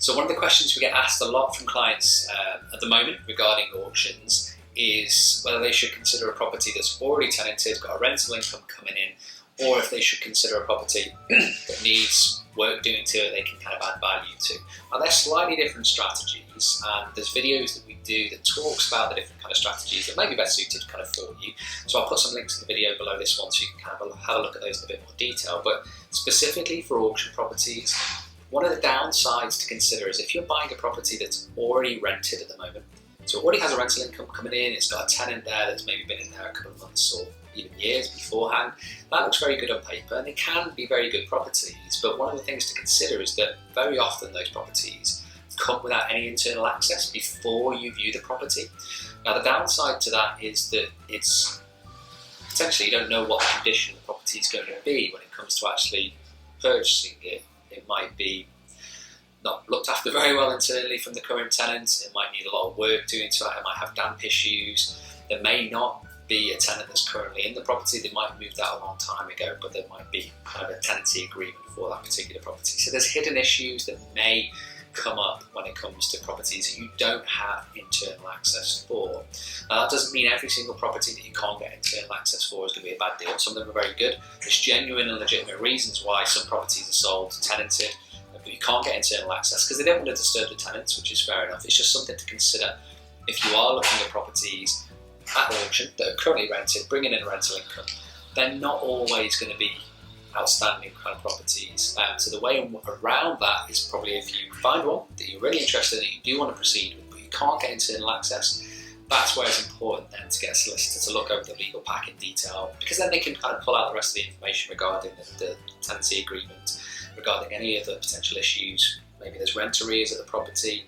So one of the questions we get asked a lot from clients at the moment regarding auctions is whether they should consider a property that's already tenanted, got a rental income coming in, or if they should consider a property that needs work doing to it they can kind of add value to. Now they're slightly different strategies, and there's videos that we do that talks about the different kind of strategies that may be best suited kind of for you. So I'll put some links in the video below this one so you can kind of have a look at those in a bit more detail. But specifically for auction properties, one of the downsides to consider is if you're buying a property that's already rented at the moment, so it already has a rental income coming in, it's got a tenant there that's maybe been in there a couple of months or even years beforehand, that looks very good on paper and they can be very good properties, but one of the things to consider is that very often those properties come without any internal access before you view the property. Now the downside to that is that it's potentially you don't know what the condition of the property is going to be when it comes to actually purchasing it. It might be not looked after very well internally from the current tenant, it might need a lot of work doing to it, it might have damp issues, there may not be a tenant that's currently in the property, they might have moved out a long time ago, but there might be kind of a tenancy agreement for that particular property. So there's hidden issues that may come up when it comes to properties you don't have internal access for. Now that doesn't mean every single property that you can't get internal access for is going to be a bad deal. Some of them are very good. There's genuine and legitimate reasons why some properties are sold tenanted, but you can't get internal access because they don't want to disturb the tenants, which is fair enough. It's just something to consider if you are looking at properties at auction that are currently rented, bringing in a rental income. They're not always going to be outstanding kind of properties. So the way around that is probably if you find one that you're really interested in, that you do want to proceed with, but you can't get internal access, that's where it's important then to get a solicitor to look over the legal pack in detail, because then they can kind of pull out the rest of the information regarding the tenancy agreement, regarding any other potential issues. Maybe there's rent arrears at the property,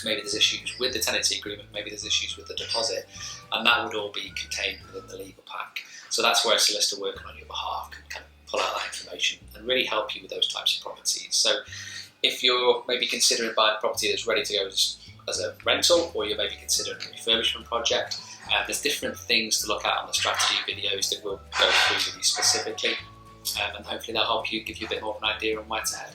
maybe there's issues with the tenancy agreement, maybe there's issues with the deposit, and that would all be contained within the legal pack. So that's where a solicitor working on your behalf can kind of pull out that information and really help you with those types of properties. So if you're maybe considering buying a property that's ready to go as a rental, or you're maybe considering a refurbishment project, there's different things to look at on the strategy videos that we'll go through with you specifically, and hopefully that'll help you, give you a bit more of an idea on where to head.